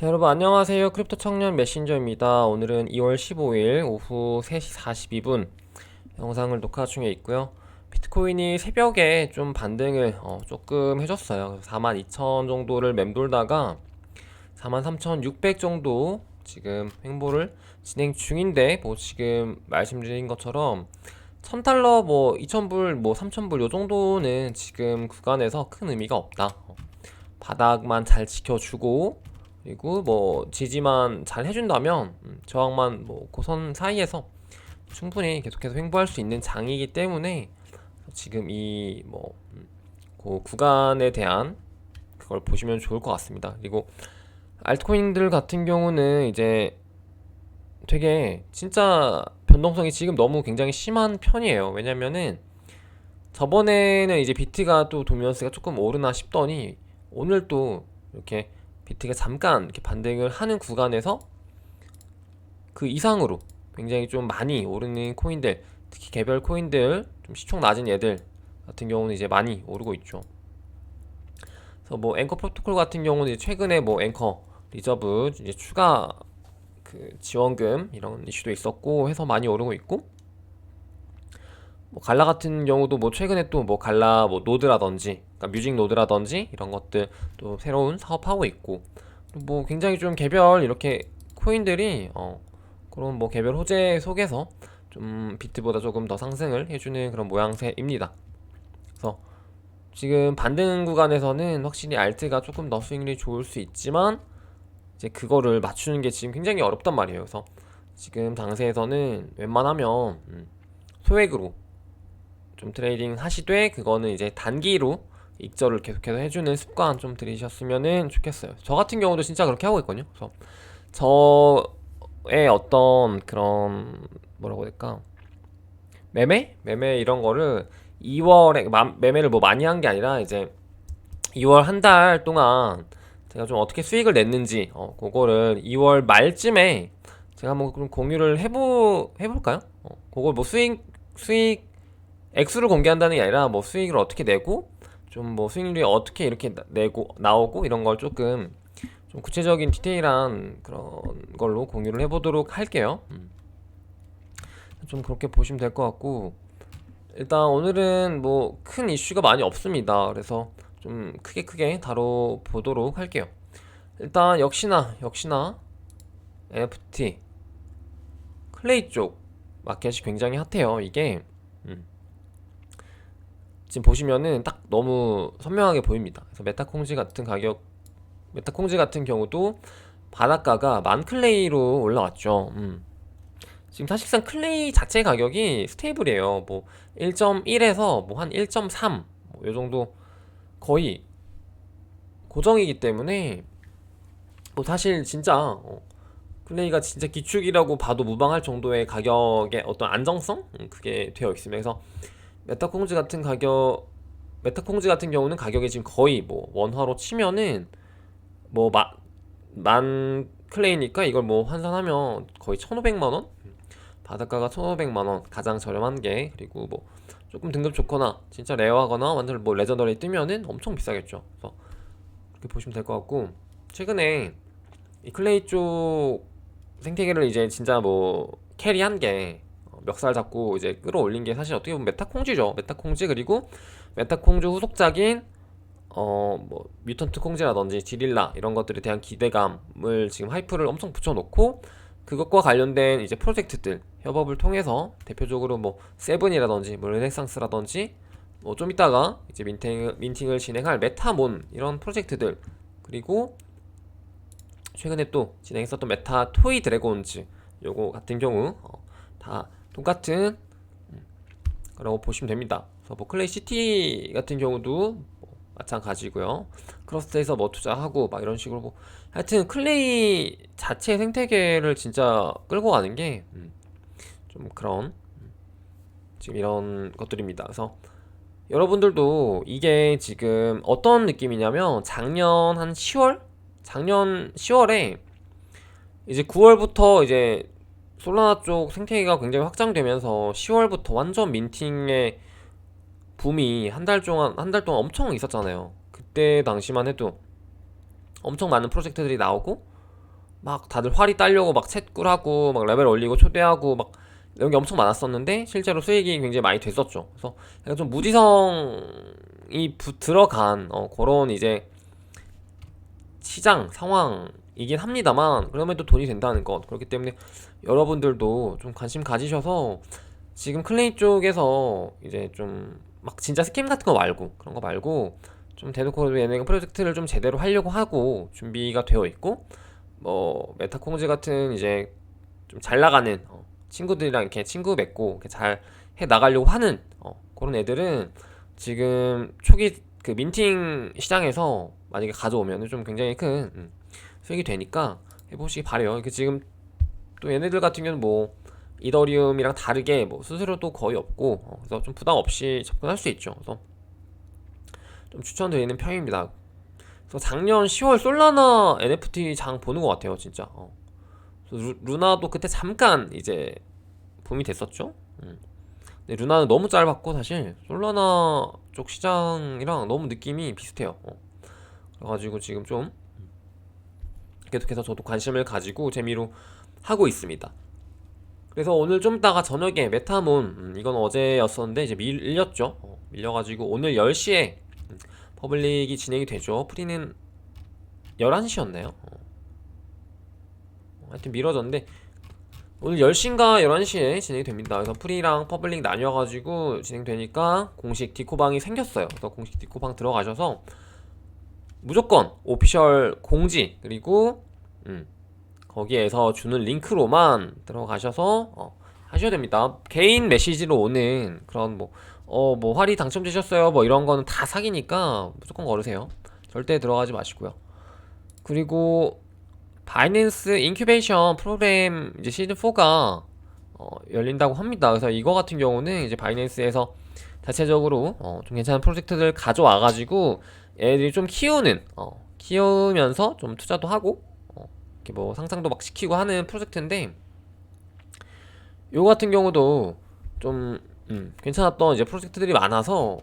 자, 여러분 안녕하세요. 크립토 청년 메신저입니다. 오늘은 2월 15일 오후 3시 42분 영상을 녹화 중에 있고요. 비트코인이 새벽에 좀 반등을 조금 해줬어요. 42,000 정도를 맴돌다가 43,600 정도 지금 횡보를 진행 중인데, 뭐 지금 말씀드린 것처럼 1000달러 뭐 2000불 뭐 3000불 요 정도는 지금 구간에서 큰 의미가 없다. 바닥만 잘 지켜주고, 그리고 뭐 지지만 잘 해준다면 저항만 뭐 고선 사이에서 충분히 계속해서 횡보할 수 있는 장이기 때문에 지금 이 뭐 그 구간에 대한 그걸 보시면 좋을 것 같습니다. 그리고 알트코인들 같은 경우는 이제 되게 진짜 변동성이 지금 너무 굉장히 심한 편이에요. 왜냐면은 저번에는 이제 비트가 또 도미넌스가 조금 오르나 싶더니 오늘 또 이렇게 비트가 잠깐 이렇게 반등을 하는 구간에서 그 이상으로 굉장히 좀 많이 오르는 코인들, 특히 개별 코인들 좀 시총 낮은 얘들 같은 경우는 이제 많이 오르고 있죠. 그래서 뭐 앵커 프로토콜 같은 경우는 이제 최근에 뭐 앵커 리저브 이제 추가 그 지원금 이런 이슈도 있었고 해서 많이 오르고 있고, 뭐 갈라 같은 경우도 뭐 최근에 또 뭐 갈라 뭐 노드라든지, 그러니까 뮤직 노드라든지 이런 것들 또 새로운 사업하고 있고, 뭐 굉장히 좀 개별 이렇게 코인들이 그런 뭐 개별 호재 속에서 좀 비트보다 조금 더 상승을 해주는 그런 모양새입니다. 그래서 지금 반등 구간에서는 확실히 알트가 조금 더 수익률이 좋을 수 있지만 이제 그거를 맞추는 게 지금 굉장히 어렵단 말이에요. 그래서 지금 당세에서는 웬만하면 소액으로 좀 트레이딩 하시되, 그거는 이제 단기로 익절을 계속해서 해주는 습관 좀 들이셨으면 좋겠어요. 저 같은 경우도 진짜 그렇게 하고 있거든요. 그래서 저의 어떤 그런 뭐라고 해야 될까, 매매 이런 거를 2월에 매매를 뭐 많이 한 게 아니라 이제 2월 한 달 동안 제가 좀 어떻게 수익을 냈는지 그거를 2월 말쯤에 제가 한번 좀 공유를 해볼까요? 그걸 뭐 수익 액수를 공개한다는 게 아니라 뭐 수익을 어떻게 내고 좀 뭐 수익률이 어떻게 이렇게 내고 나오고 이런 걸 조금 좀 구체적인 디테일한 그런 걸로 공유를 해보도록 할게요. 좀 그렇게 보시면 될 것 같고, 일단 오늘은 뭐 큰 이슈가 많이 없습니다. 그래서 좀 크게 다뤄보도록 할게요. 일단 역시나 NFT 클레이 쪽 마켓이 굉장히 핫해요. 이게 지금 보시면은 딱 너무 선명하게 보입니다. 그래서 메타콩지 같은 경우도 바닷가가 만 클레이로 올라왔죠. 지금 사실상 클레이 자체 가격이 스테이블이에요. 뭐 1.1에서 뭐 한 1.3, 뭐요 정도 거의 고정이기 때문에 뭐 사실 진짜 클레이가 진짜 기축이라고 봐도 무방할 정도의 가격의 어떤 안정성, 그게 되어 있습니다. 그래서 메타콩즈 같은 가격 메타콩즈 같은 경우는 가격이 지금 거의 뭐 원화로 치면은 뭐 만 클레이니까 이걸 뭐 환산하면 거의 1,500만 원? 바닷가가 1,500만 원 가장 저렴한 게, 그리고 뭐 조금 등급 좋거나 진짜 레어하거나 완전 뭐 레전더리 뜨면은 엄청 비싸겠죠. 그래서 그렇게 보시면 될 것 같고, 최근에 이 클레이 쪽 생태계를 이제 진짜 뭐 캐리한 게 멱살 잡고 이제 끌어올린 게 사실 어떻게 보면 메타콩지죠. 메타콩지, 그리고 메타콩지 후속작인 뭐 뮤턴트 콩지라든지 지릴라 이런 것들에 대한 기대감을 지금 하이프를 엄청 붙여놓고, 그것과 관련된 이제 프로젝트들 협업을 통해서 대표적으로 뭐 세븐이라든지 뭐 르네상스라든지 뭐 좀 이따가 이제 민팅을 진행할 메타몬 이런 프로젝트들, 그리고 최근에 또 진행했었던 메타 토이 드래곤즈 요거 같은 경우 다 똑같은 거라고 보시면 됩니다. 그래서 뭐 클레이 시티 같은 경우도 뭐 마찬가지고요. 크러스트에서 뭐 투자하고 막 이런 식으로 뭐 하여튼 클레이 자체 생태계를 진짜 끌고 가는 게 좀 그런 지금 이런 것들입니다. 그래서 여러분들도 이게 지금 어떤 느낌이냐면, 작년 10월에 이제 9월부터 이제 솔라나 쪽 생태계가 굉장히 확장되면서 10월부터 완전 민팅의 붐이 한 달 동안 엄청 있었잖아요. 그때 당시만 해도 엄청 많은 프로젝트들이 나오고, 막 다들 활이 따려고 막 채굴하고 막 레벨 올리고 초대하고 막 이런 게 엄청 많았었는데 실제로 수익이 굉장히 많이 됐었죠. 그래서 약간 좀 무지성이 들어간 그런 이제 시장 상황이긴 합니다만 그럼에도 돈이 된다는 것, 그렇기 때문에 여러분들도 좀 관심 가지셔서 지금 클레이 쪽에서 이제 좀 막 진짜 스캠 같은 거 말고 그런 거 말고 좀 대놓고 얘네가 프로젝트를 좀 제대로 하려고 하고 준비가 되어 있고 뭐 메타콩즈 같은 이제 좀 잘 나가는 친구들이랑 이렇게 친구 맺고 이렇게 잘 해 나가려고 하는 그런 애들은 지금 초기 그 민팅 시장에서 만약에 가져오면은 좀 굉장히 큰 수익이 되니까 해보시기 바래요. 이게 지금 또 얘네들 같은 경우는 뭐 이더리움이랑 다르게 뭐 수수료도 거의 없고 그래서 좀 부담 없이 접근할 수 있죠. 그래서 좀 추천드리는 편입니다. 그래서 작년 10월 솔라나 NFT 장 보는 것 같아요, 진짜. 루나도 그때 잠깐 이제 붐이 됐었죠. 근데 루나는 너무 짧았고 사실 솔라나 쪽 시장이랑 너무 느낌이 비슷해요. 그래가지고 지금 좀 계속해서 저도 관심을 가지고 재미로 하고 있습니다. 그래서 오늘 좀 이따가 저녁에 메타몬, 이건 어제였었는데 이제 밀렸죠. 밀려가지고 오늘 10시에 퍼블릭이 진행이 되죠. 프리는 11시였나요? 하여튼 미뤄졌는데 오늘 10시인가 11시에 진행이 됩니다. 그래서 프리랑 퍼블릭 나뉘어가지고 진행되니까 공식 디코방이 생겼어요. 그래서 공식 디코방 들어가셔서 무조건 오피셜 공지 그리고 거기에서 주는 링크로만 들어가셔서 하셔야 됩니다. 개인 메시지로 오는 그런 뭐 활이 당첨되셨어요 뭐 이런 거는 다 사기니까 무조건 걸으세요. 절대 들어가지 마시고요. 그리고 바이낸스 인큐베이션 프로그램 이제 시즌 4가 열린다고 합니다. 그래서 이거 같은 경우는 이제 바이낸스에서 자체적으로 좀 괜찮은 프로젝트들 가져와가지고 얘들이 좀 키우면서 좀 투자도 하고 이렇게 뭐 상상도 막 시키고 하는 프로젝트인데 요거 같은 경우도 좀 괜찮았던 이제 프로젝트들이 많아서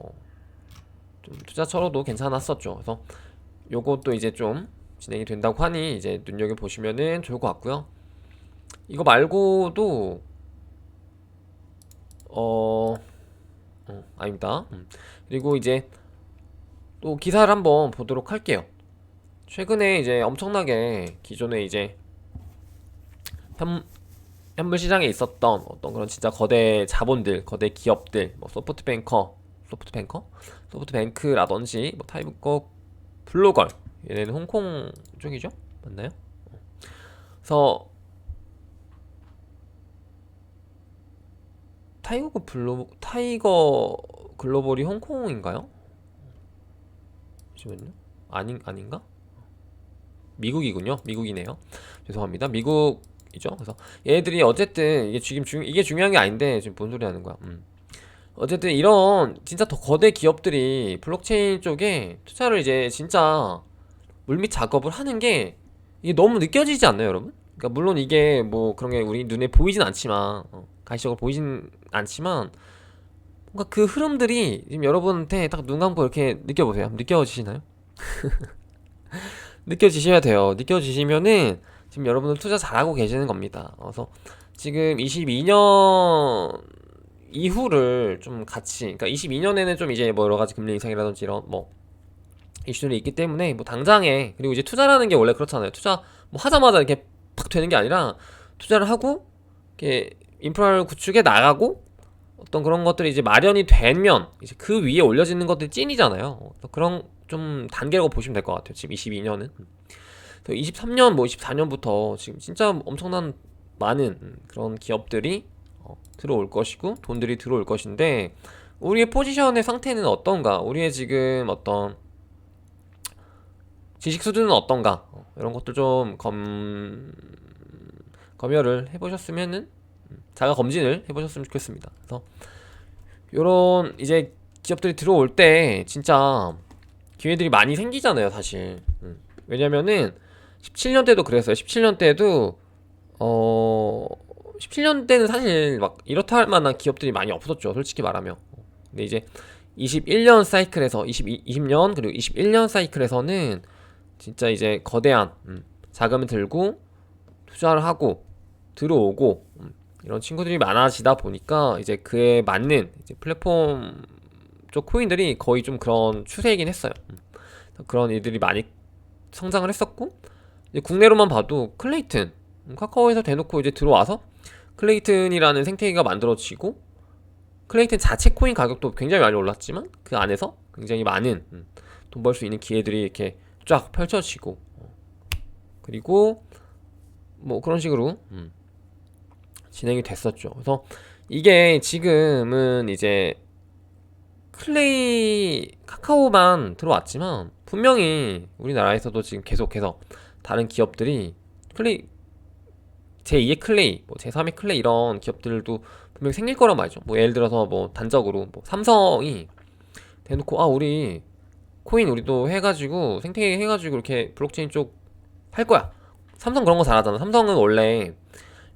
좀 투자처로도 괜찮았었죠. 그래서 요것도 이제 좀 진행이 된다고 하니 이제 눈여겨보시면은 좋을 것 같고요. 이거 말고도 아닙니다. 그리고 이제 또 기사를 한번 보도록 할게요. 최근에 이제 엄청나게 기존에 이제 현물 시장에 있었던 어떤 그런 진짜 거대 자본들, 거대 기업들, 뭐 소프트뱅크라든지 뭐 타이거 블로걸, 얘네는 홍콩 쪽이죠? 맞나요? 그래서 타이거 글로벌이 홍콩인가요? 잠시만요. 아닌가? 미국이군요. 미국이네요. 죄송합니다. 미국이죠. 그래서 얘네들이 어쨌든 이게 지금 이게 중요한 게 아닌데 지금 뭔 소리 하는 거야? 어쨌든 이런 진짜 더 거대 기업들이 블록체인 쪽에 투자를 이제 진짜 물밑 작업을 하는 게 이게 너무 느껴지지 않나요, 여러분? 그러니까 물론 이게 뭐 그런 게 우리 눈에 보이진 않지만 가시적으로 보이진 않지만 뭔가 그 흐름들이 지금 여러분한테 딱 눈 감고 이렇게 느껴보세요. 느껴지시나요? 느껴지셔야 돼요. 느껴지시면은 지금 여러분들 투자 잘하고 계시는 겁니다. 그래서 지금 22년 이후를 좀 같이, 그러니까 22년에는 좀 이제 뭐 여러 가지 금리 인상이라든지 이런 뭐 이슈들이 있기 때문에 뭐 당장에, 그리고 이제 투자라는 게 원래 그렇잖아요. 투자 뭐 하자마자 이렇게 팍 되는 게 아니라 투자를 하고 이렇게 인프라를 구축해 나가고 어떤 그런 것들이 이제 마련이 되면 이제 그 위에 올려지는 것들이 찐이잖아요. 그런 좀 단계라고 보시면 될 것 같아요. 지금 22년은. 23년 뭐 24년부터 지금 진짜 엄청난 많은 그런 기업들이 들어올 것이고 돈들이 들어올 것인데 우리의 포지션의 상태는 어떤가? 우리의 지금 어떤 지식 수준은 어떤가? 이런 것들 좀 검열을 해보셨으면은 자가 검진을 해보셨으면 좋겠습니다. 그래서 요런 이제 기업들이 들어올 때 진짜 기회들이 많이 생기잖아요, 사실. 왜냐면은 17년 때도 그랬어요. 17년 때도 17년 때는 사실 막 이렇다 할 만한 기업들이 많이 없었죠, 솔직히 말하면. 근데 이제 21년 사이클에서 20년 그리고 21년 사이클에서는 진짜 이제 거대한 자금을 들고 투자를 하고 들어오고 이런 친구들이 많아지다 보니까 이제 그에 맞는 이제 플랫폼 쪽 코인들이 거의 좀 그런 추세이긴 했어요. 그런 일들이 많이 성장을 했었고, 이제 국내로만 봐도 클레이튼, 카카오에서 대놓고 이제 들어와서 클레이튼이라는 생태계가 만들어지고, 클레이튼 자체 코인 가격도 굉장히 많이 올랐지만 그 안에서 굉장히 많은 돈 벌 수 있는 기회들이 이렇게 쫙 펼쳐지고, 그리고 뭐 그런 식으로 진행이 됐었죠. 그래서 이게 지금은 이제 카카오만 들어왔지만 분명히 우리나라에서도 지금 계속해서 다른 기업들이 제2의 클레이, 뭐 제3의 클레이 이런 기업들도 분명히 생길 거란 말이죠. 뭐 예를 들어서 뭐 단적으로 뭐 삼성이 대놓고 우리 코인 우리도 해가지고 생태계 해가지고 이렇게 블록체인 쪽 할 거야. 삼성 그런 거 잘하잖아. 삼성은 원래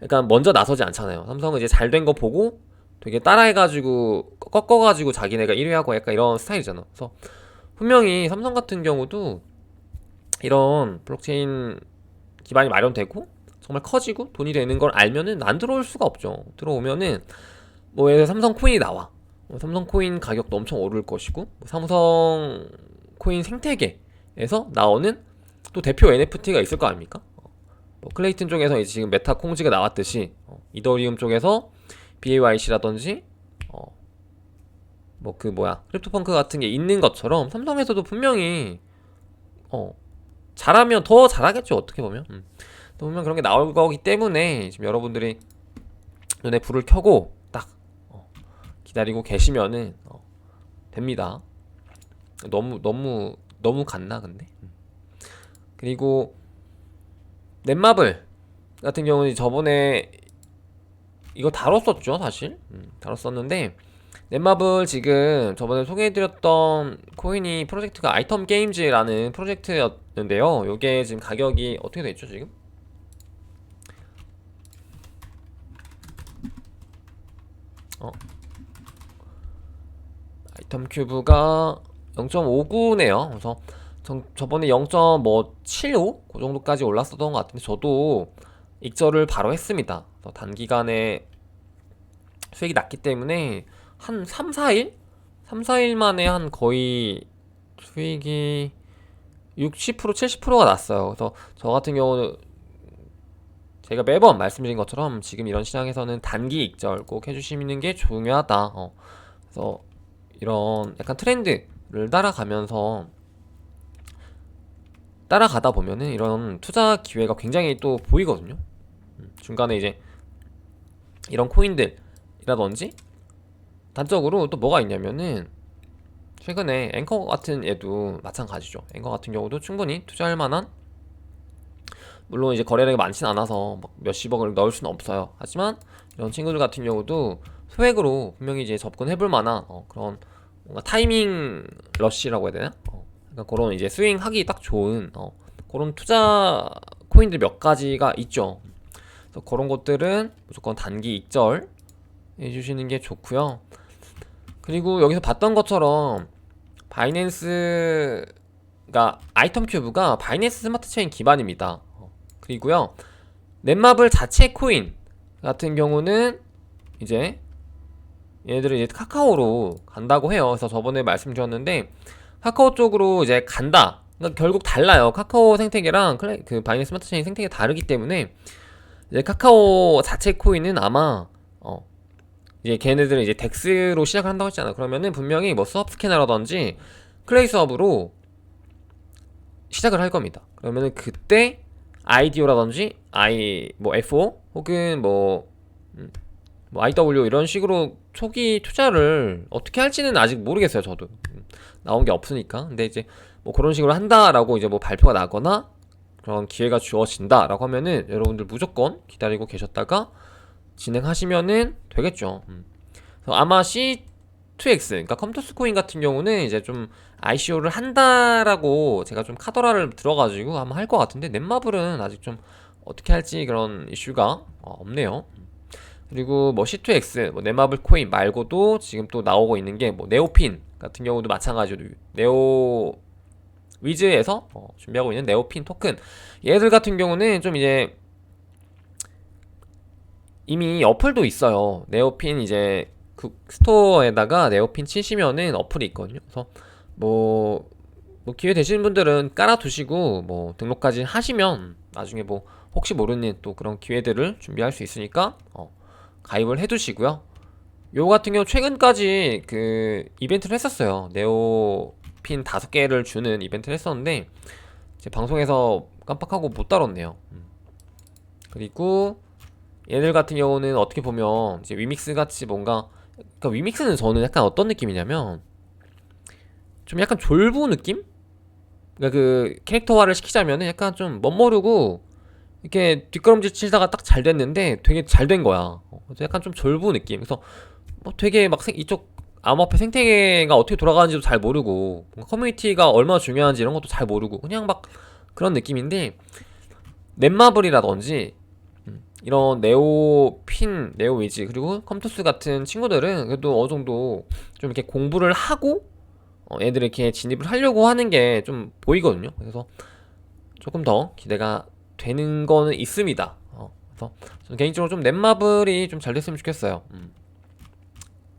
약간 먼저 나서지 않잖아요. 삼성은 이제 잘 된 거 보고 되게 따라해가지고 꺾어가지고 자기네가 1위 하고 약간 이런 스타일이잖아. 그래서 분명히 삼성 같은 경우도 이런 블록체인 기반이 마련되고 정말 커지고 돈이 되는 걸 알면은 안 들어올 수가 없죠. 들어오면은 뭐 예를 들어 삼성 코인이 나와. 삼성 코인 가격도 엄청 오를 것이고 삼성 코인 생태계에서 나오는 또 대표 NFT가 있을 거 아닙니까? 뭐 클레이튼 쪽에서 이제 지금 메타 콩지가 나왔듯이 이더리움 쪽에서 BAYC라든지 뭐 그 뭐야 크립토펑크 같은 게 있는 것처럼 삼성에서도 분명히 잘하면 더 잘하겠죠. 어떻게 보면 또 보면 그런 게 나올 거기 때문에 지금 여러분들이 눈에 불을 켜고 딱 기다리고 계시면은 됩니다. 너무 갔나 근데. 그리고 넷마블 같은 경우는 저번에 이거 다뤘었죠 사실. 다뤘었는데 넷마블 지금 저번에 소개해드렸던 코인이 프로젝트가 아이텀 게임즈라는 프로젝트였는데요. 요게 지금 가격이 어떻게 됐죠 지금? 아이텀 큐브가 0.59네요. 그래서 저번에 0.75? 그 정도까지 올랐었던 것 같은데 저도 익절을 바로 했습니다. 단기간에 수익이 났기 때문에 한 3, 4일? 3, 4일 만에 한 거의 수익이 60%, 70%가 났어요. 그래서 저 같은 경우는 제가 매번 말씀드린 것처럼 지금 이런 시장에서는 단기 익절 꼭 해주시는 게 중요하다. 그래서 이런 약간 트렌드를 따라가다 보면은 이런 투자 기회가 굉장히 또 보이거든요. 중간에 이제 이런 코인들이라든지 단적으로 또 뭐가 있냐면은 최근에 앵커 같은 애도 마찬가지죠. 앵커 같은 경우도 충분히 투자할 만한, 물론 이제 거래량이 많진 않아서 막 몇십억을 넣을 수는 없어요. 하지만 이런 친구들 같은 경우도 소액으로 분명히 이제 접근해볼 만한 그런 뭔가 타이밍 러쉬라고 해야 되나? 그러니까 그런 이제 스윙하기 딱 좋은 그런 투자 코인들 몇 가지가 있죠. 그래서 그런 것들은 무조건 단기 익절 해주시는 게 좋고요. 그리고 여기서 봤던 것처럼 바이낸스가 아이텀 큐브가 바이낸스 스마트 체인 기반입니다. 그리고요 넷마블 자체 코인 같은 경우는 이제 얘네들은 이제 카카오로 간다고 해요. 그래서 저번에 말씀드렸는데 카카오 쪽으로 이제 간다. 그러니까 결국 달라요. 카카오 생태계랑 그 바이낸스 스마트 체인 생태계 다르기 때문에 이제 카카오 자체 코인은 아마 이제 걔네들은 이제 덱스로 시작을 한다고 했잖아. 그러면은 분명히 뭐 수업 스캐너라든지 클레이 수업으로 시작을 할 겁니다. 그러면은 그때 IDO라든지 뭐 FO 혹은 뭐 IW 이런 식으로 초기 투자를 어떻게 할지는 아직 모르겠어요. 저도 나온 게 없으니까. 근데 이제 뭐 그런 식으로 한다라고 이제 뭐 발표가 나거나 그런 기회가 주어진다라고 하면은 여러분들 무조건 기다리고 계셨다가 진행하시면은 되겠죠. 그래서 아마 C2X, 그러니까 컴투스 코인 같은 경우는 이제 좀 ICO를 한다라고 제가 좀 카더라를 들어가지고 아마 할 것 같은데 넷마블은 아직 좀 어떻게 할지 그런 이슈가 없네요. 그리고 뭐 C2X, 뭐 넷마블 코인 말고도 지금 또 나오고 있는 게 뭐 네오핀 같은 경우도 마찬가지로 네오 위즈에서 준비하고 있는 네오핀 토큰, 얘들 같은 경우는 좀 이제 이미 어플도 있어요. 네오핀 이제 그 스토어에다가 네오핀 치시면은 어플이 있거든요. 그래서 뭐, 뭐 기회 되시는 분들은 깔아두시고 뭐 등록까지 하시면 나중에 뭐 혹시 모르는 또 그런 기회들을 준비할 수 있으니까 가입을 해두시고요. 요 같은 경우 최근까지 그 이벤트를 했었어요. 네오핀 5개를 주는 이벤트를 했었는데 제 방송에서 깜빡하고 못 다뤘네요. 그리고 얘들 같은 경우는 어떻게 보면 이제 위믹스 같이 뭔가, 그러니까 위믹스는 저는 약간 어떤 느낌이냐면 좀 약간 졸부 느낌? 그러니까 그 캐릭터화를 시키자면은 약간 좀 멋모르고 이렇게 뒷걸음질 치다가 딱 잘 됐는데 되게 잘 된 거야. 그래서 약간 좀 졸부 느낌. 그래서 뭐 되게 막 이쪽 암호화폐 생태계가 어떻게 돌아가는지도 잘 모르고 커뮤니티가 얼마나 중요한지 이런 것도 잘 모르고 그냥 막 그런 느낌인데, 넷마블이라든지 이런 네오핀, 네오위즈 그리고 컴투스 같은 친구들은 그래도 어느 정도 좀 이렇게 공부를 하고 애들 이렇게 진입을 하려고 하는 게 좀 보이거든요. 그래서 조금 더 기대가 되는 거는 있습니다. 그래서 저는 개인적으로 좀 넷마블이 좀 잘 됐으면 좋겠어요.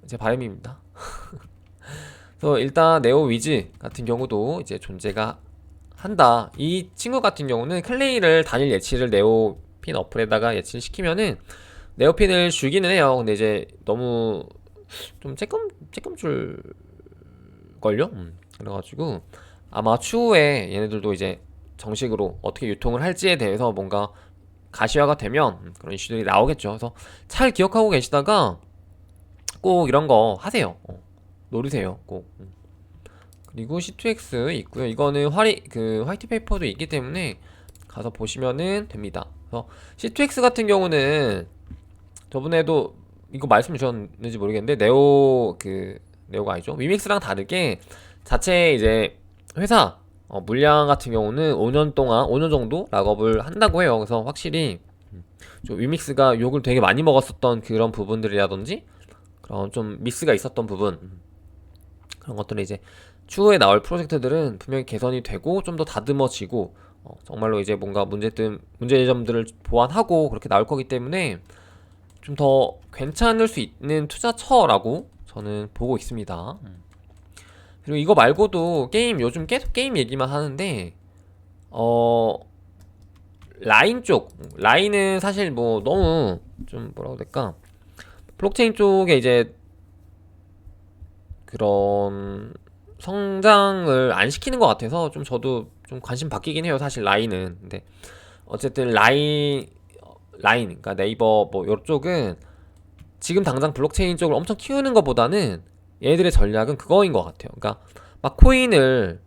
제 바람입니다. 그래서 일단 네오위즈 같은 경우도 이제 존재가 한다. 이 친구 같은 경우는 클레이를 단일 예치를 네오핀 어플에다가 예치를 시키면은 네오핀을 주기는 해요. 근데 이제 너무 좀 쬐끔 줄걸요? 그래가지고 아마 추후에 얘네들도 이제 정식으로 어떻게 유통을 할지에 대해서 뭔가 가시화가 되면 그런 이슈들이 나오겠죠. 그래서 잘 기억하고 계시다가 꼭 이런 거 하세요. 노리세요. 꼭. 그리고 C2X 있고요. 이거는 화이트 페이퍼도 있기 때문에 가서 보시면은 됩니다. 그래서 C2X 같은 경우는 저번에도 이거 말씀 주셨는지 모르겠는데 네오가 아니죠. 위믹스랑 다르게 자체 이제 회사 물량 같은 경우는 5년 동안 5년 정도 락업을 한다고 해요. 그래서 확실히 좀 위믹스가 욕을 되게 많이 먹었었던 그런 부분들이라든지 그런 좀 미스가 있었던 부분, 그런 것들이 이제 추후에 나올 프로젝트들은 분명히 개선이 되고 좀 더 다듬어지고 정말로 이제 뭔가 문제점들을 보완하고 그렇게 나올 거기 때문에 좀 더 괜찮을 수 있는 투자처라고 저는 보고 있습니다. 그리고 이거 말고도 요즘 계속 게임 얘기만 하는데 어 라인은 사실 뭐 너무 좀 뭐라고 해야 될까, 블록체인 쪽에 이제 그런 성장을 안 시키는 것 같아서 좀 저도 좀 관심 바뀌긴 해요. 사실 라인은. 근데 어쨌든 그러니까 네이버 뭐 요쪽은 지금 당장 블록체인 쪽을 엄청 키우는 것보다는 얘들의 전략은 그거인 것 같아요. 그러니까 막 코인을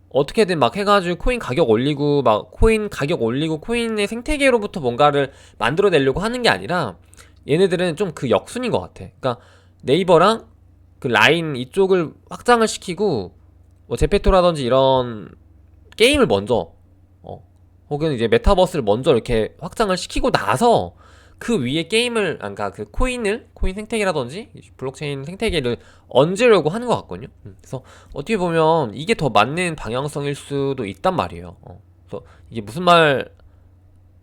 어떻게든 막 해가지고 코인 가격 올리고 막 코인 가격 올리고 코인의 생태계로부터 뭔가를 만들어내려고 하는 게 아니라 얘네들은 좀 그 역순인 것 같아. 그러니까 네이버랑 그 라인 이쪽을 확장을 시키고 뭐 제페토라든지 이런 게임을 먼저 혹은 이제 메타버스를 먼저 이렇게 확장을 시키고 나서 그 위에 그러니까 그 코인 생태계라든지 블록체인 생태계를 얹으려고 하는 것 같거든요. 그래서 어떻게 보면 이게 더 맞는 방향성일 수도 있단 말이에요. 그래서 이게 무슨 말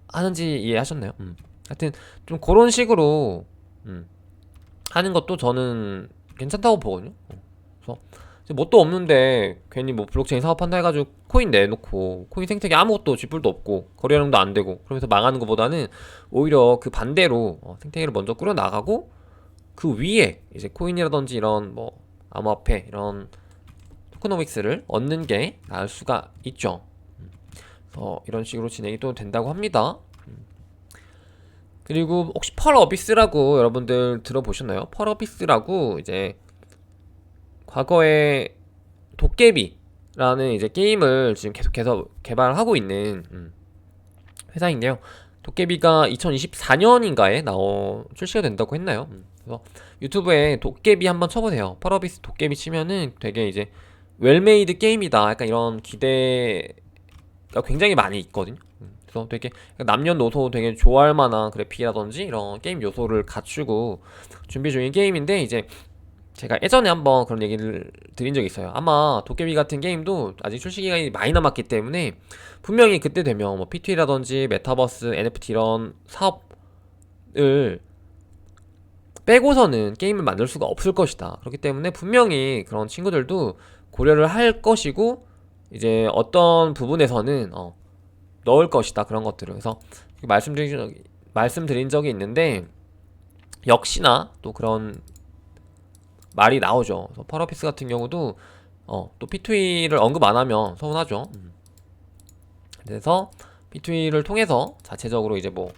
하는지 이해하셨나요? 하여튼 좀 그런 식으로 하는 것도 저는 괜찮다고 보거든요. 그래서 뭣도 없는데 괜히 뭐 블록체인 사업한다 해가지고 코인 내놓고 코인 생태계 아무것도 쥐뿔도 없고 거래량도 안 되고 그러면서 망하는 것보다는 오히려 그 반대로 생태계를 먼저 꾸려 나가고 그 위에 이제 코인이라든지 이런 뭐 암호화폐 이런 토크노믹스를 얻는 게 나을 수가 있죠. 그래서 이런 식으로 진행이 또 된다고 합니다. 그리고 혹시 펄어비스라고 여러분들 들어보셨나요? 펄어비스라고 이제 과거에 도깨비라는 이제 게임을 지금 계속해서 개발하고 있는 회사인데요. 도깨비가 2024년인가에 출시가 된다고 했나요? 그래서 유튜브에 도깨비 한번 쳐보세요. 펄어비스 도깨비 치면은 되게 이제 웰메이드 게임이다, 약간 이런 기대가 굉장히 많이 있거든요. 그래서 되게 남녀노소 되게 좋아할 만한 그래픽이라든지 이런 게임 요소를 갖추고 준비 중인 게임인데, 이제 제가 예전에 한번 그런 얘기를 드린 적이 있어요. 아마 도깨비 같은 게임도 아직 출시 기간이 많이 남았기 때문에 분명히 그때 되면 뭐 P2E라든지 메타버스, NFT 이런 사업을 빼고서는 게임을 만들 수가 없을 것이다. 그렇기 때문에 분명히 그런 친구들도 고려를 할 것이고 이제 어떤 부분에서는 넣을 것이다. 그런 것들을. 그래서 말씀드린 적이 있는데 역시나 또 그런 말이 나오죠. 그래서 펄어피스 같은 경우도 또 P2E를 언급 안 하면 서운하죠. 그래서 P2E를 통해서 자체적으로 이제 뭐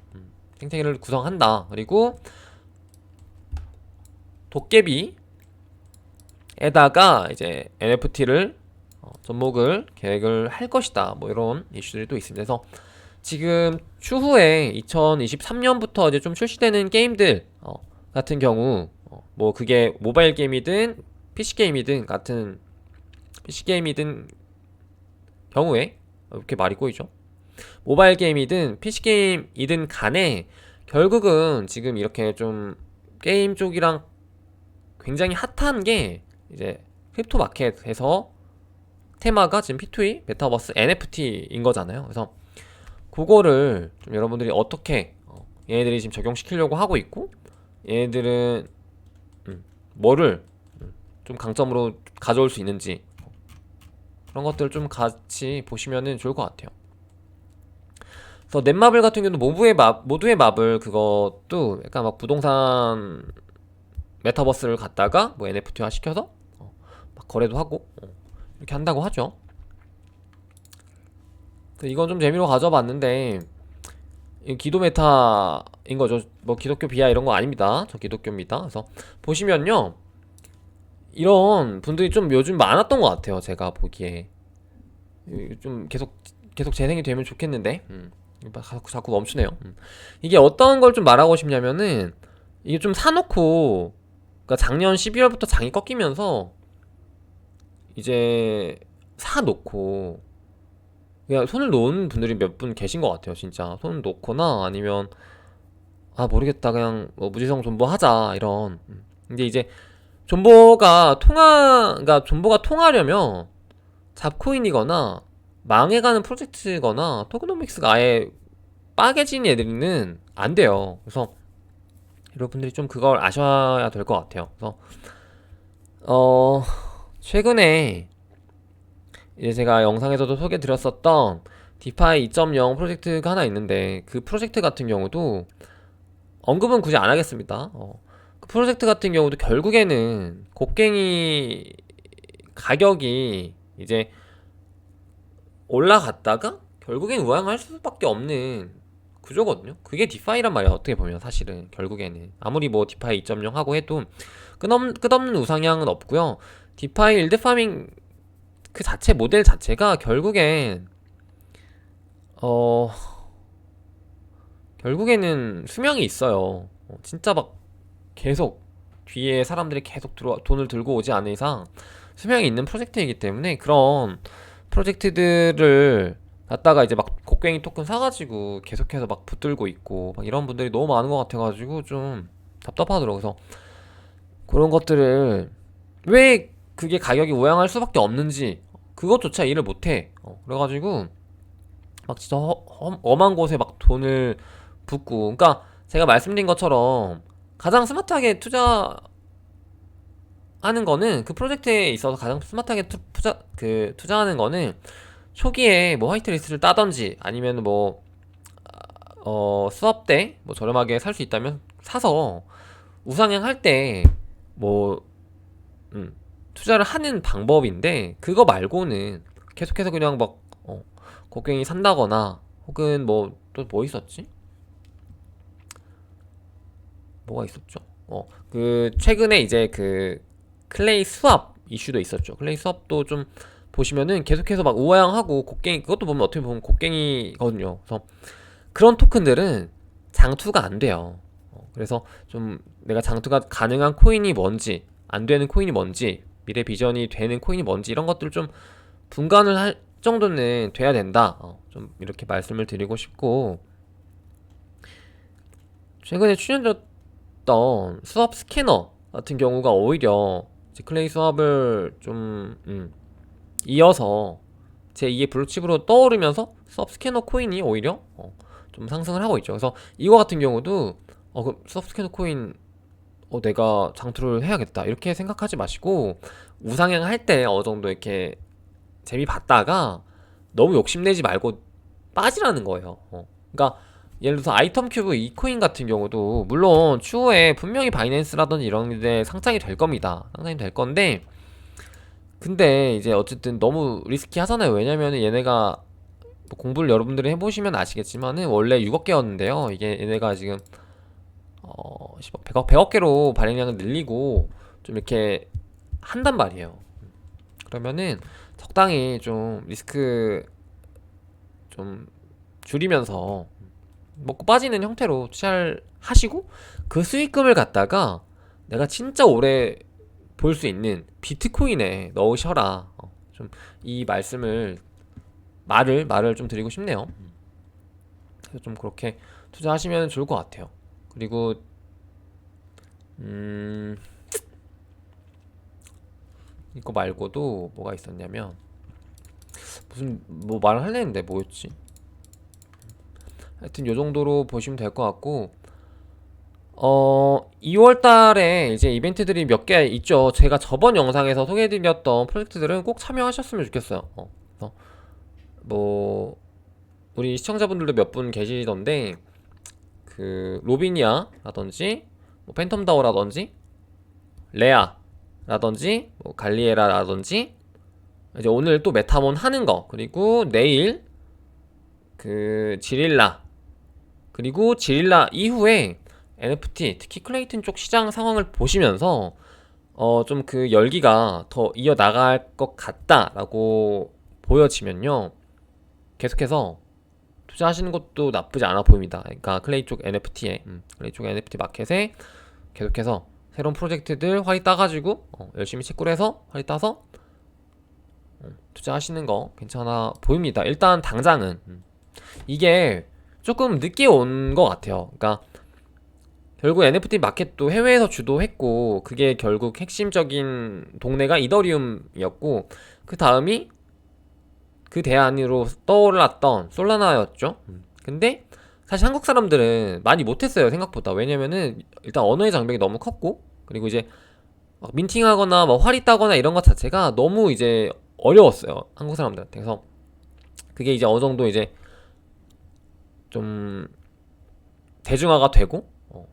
생태계를 구성한다. 그리고 도깨비에다가 이제 NFT를 접목을 계획을 할 것이다. 뭐 이런 이슈들이 또 있습니다. 그래서 지금 추후에 2023년부터 이제 좀 출시되는 게임들 같은 경우 뭐 그게 모바일 게임이든 PC 게임이든 같은 PC 게임이든 경우에 이렇게 말이 꼬이죠. 모바일 게임이든 PC 게임이든 간에 결국은 지금 이렇게 좀 게임 쪽이랑 굉장히 핫한 게 이제 크립토 마켓에서 테마가 지금 P2E 메타버스 NFT인 거잖아요. 그래서 그거를 좀 여러분들이 어떻게 얘네들이 지금 적용시키려고 하고 있고 얘네들은 뭐를 좀 강점으로 가져올 수 있는지 그런 것들을 좀 같이 보시면은 좋을 것 같아요. 그래서 넷마블 같은 경우는 모두의 마블 그것도 약간 막 부동산 메타버스를 갖다가 뭐 NFT화 시켜서 막 거래도 하고 이렇게 한다고 하죠. 이건 좀 재미로 가져봤는데 기도 메타인 거죠. 뭐 기독교 비하 이런 거 아닙니다. 저 기독교입니다. 그래서 보시면요, 이런 분들이 좀 요즘 많았던 것 같아요. 제가 보기에 좀 계속 재생이 되면 좋겠는데 자꾸 멈추네요. 이게 어떤 걸 좀 말하고 싶냐면은 이게 좀 사놓고 그러니까 작년 12월부터 장이 꺾이면서 이제 사놓고 그냥 손을 놓은 분들이 몇 분 계신 것 같아요. 진짜 손을 놓거나 아니면 모르겠다 그냥 뭐 무지성 존버하자 이런. 근데 이제 그러니까 존버가 통하려면 잡코인이거나 망해가는 프로젝트거나 토크노믹스가 아예 빠개진 애들은 안 돼요. 그래서 여러분들이 좀 그걸 아셔야 될 것 같아요. 그래서 최근에 이제 제가 영상에서도 소개 드렸었던 디파이 2.0 프로젝트가 하나 있는데 그 프로젝트 같은 경우도 언급은 굳이 안 하겠습니다. 그 프로젝트 같은 경우도 결국에는 곡괭이 가격이 이제 올라갔다가 결국엔 우상할 수밖에 없는 구조거든요. 그게 디파이란 말이야. 어떻게 보면 사실은 결국에는 아무리 뭐 디파이 2.0 하고 해도 끝없는 우상향은 없고요. 디파이 일드 파밍 그 자체 모델 자체가 결국에는 수명이 있어요. 진짜 막 계속 뒤에 사람들이 계속 돈을 들고 오지 않은 이상 수명이 있는 프로젝트이기 때문에 그런 프로젝트들을 갖다가 이제 막 곡괭이 토큰 사가지고 계속해서 막 붙들고 있고 막 이런 분들이 너무 많은 것 같아가지고 좀 답답하더라고요. 그래서 그런 것들을 왜 그게 가격이 우양할 수밖에 없는지 그것조차 이해를 못해. 그래가지고 막 진짜 엄한 곳에 막 돈을 붓고 그러니까 제가 말씀드린 것처럼 가장 스마트하게 투자하는 거는 그 프로젝트에 있어서 가장 스마트하게 투자하는 거는 초기에 뭐 화이트리스트를 따던지 아니면 뭐 수업 때 뭐 저렴하게 살 수 있다면 사서 우상향 할 때 뭐 투자를 하는 방법인데 그거 말고는 계속해서 그냥 막 곡괭이 산다거나 혹은 뭐 또 뭐 있었지? 뭐가 있었죠? 그 최근에 이제 그 클레이 수압 이슈도 있었죠. 클레이 수압도 좀 보시면은 계속해서 막 우아양하고 곡괭이 그것도 보면 어떻게 보면 곡괭이거든요. 그래서 그런 토큰들은 장투가 안 돼요. 그래서 좀 내가 장투가 가능한 코인이 뭔지 안 되는 코인이 뭔지 미래 비전이 되는 코인이 뭔지 이런 것들을 좀 분간을 할 정도는 돼야 된다. 좀 이렇게 말씀을 드리고 싶고 최근에 출연됐던 수압 스캐너 같은 경우가 오히려 클레이 수압을 좀 이어서 제2의 블루칩으로 떠오르면서 수압 스캐너 코인이 오히려 좀 상승을 하고 있죠. 그래서 이거 같은 경우도 그 수압 스캐너 코인 내가 장투를 해야겠다 이렇게 생각하지 마시고 우상향 할 때 어느 정도 이렇게 재미 봤다가 너무 욕심내지 말고 빠지라는 거예요. 그러니까 예를 들어서 아이템 큐브 이 코인 같은 경우도 물론 추후에 분명히 바이낸스라든지 이런 데 상장이 될 겁니다. 상장이 될 건데 근데 이제 어쨌든 너무 리스키 하잖아요. 왜냐면 얘네가 뭐 공부를 여러분들이 해보시면 아시겠지만은 원래 6억 개였는데요. 이게 얘네가 지금 10억, 100억 개로 발행량을 늘리고 좀 이렇게 한단 말이에요. 그러면은 적당히 좀 리스크 좀 줄이면서 먹고 빠지는 형태로 투자를 하시고 그 수익금을 갖다가 내가 진짜 오래 볼 수 있는 비트코인에 넣으셔라. 좀 이 말을 좀 드리고 싶네요. 그래서 좀 그렇게 투자하시면 좋을 것 같아요. 그리고 음 이거 말고도 뭐가 있었냐면 무슨 뭐 말을 하려 했는데 뭐였지? 하여튼 요 정도로 보시면 될 것 같고 2월 달에 이제 이벤트들이 몇 개 있죠. 제가 저번 영상에서 소개해드렸던 프로젝트들은 꼭 참여하셨으면 좋겠어요. 그래서 뭐 우리 시청자분들도 몇 분 계시던데 그 로비니아라든지 뭐 팬텀다워라든지 레아라든지 뭐 갈리에라라든지 이제 오늘 또 메타몬 하는 거 그리고 내일 그 지릴라 그리고 지릴라 이후에 NFT 특히 클레이튼 쪽 시장 상황을 보시면서 좀 그 열기가 더 이어나갈 것 같다라고 보여지면요 계속해서 투자하시는 것도 나쁘지 않아 보입니다. 그러니까 클레이 쪽 NFT에 클레이 쪽 NFT 마켓에 계속해서 새로운 프로젝트들 활이 따가지고 열심히 체크를 해서 활이 따서 투자하시는 거 괜찮아 보입니다. 일단 당장은 이게 조금 늦게 온 것 같아요. 그러니까 결국 NFT 마켓도 해외에서 주도했고 그게 결국 핵심적인 동네가 이더리움이었고 그 다음이 그 대안으로 떠올랐던 솔라나였죠. 근데 사실 한국 사람들은 많이 못했어요 생각보다. 왜냐면은 일단 언어의 장벽이 너무 컸고 그리고 이제 막 민팅하거나 뭐 활이 따거나 이런 것 자체가 너무 이제 어려웠어요 한국 사람들한테. 그래서 그게 이제 어느 정도 이제 좀 대중화가 되고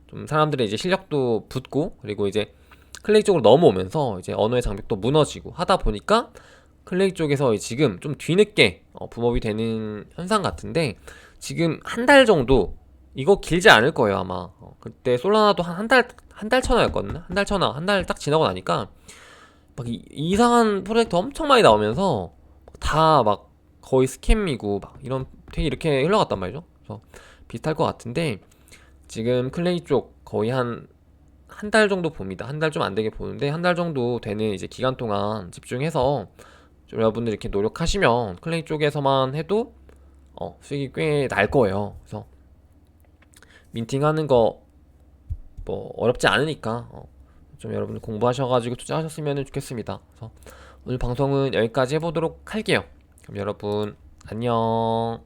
좀 사람들의 이제 실력도 붙고 그리고 이제 클레이 쪽으로 넘어오면서 이제 언어의 장벽도 무너지고 하다 보니까 클레이 쪽에서 지금 좀 뒤늦게 붐업이 되는 현상 같은데 지금 한 달 정도 이거 길지 않을 거예요 아마. 그때 솔라나도 한 달 천화였거든요. 한 달 천화 한 달 딱 지나고 나니까 막 이상한 프로젝트 엄청 많이 나오면서 다 막 거의 스캠이고 막 이런 되게 이렇게 흘러갔단 말이죠. 그래서 비슷할 것 같은데 지금 클레이 쪽 거의 한 달 정도 봅니다. 한 달 좀 안 되게 보는데 한 달 정도 되는 이제 기간 동안 집중해서 좀 여러분들 이렇게 노력하시면 클레이 쪽에서만 해도 수익이 꽤 날 거예요. 그래서 민팅하는 거 뭐 어렵지 않으니까 좀 여러분들 공부하셔가지고 투자하셨으면 좋겠습니다. 그래서 오늘 방송은 여기까지 해보도록 할게요. 그럼 여러분 안녕.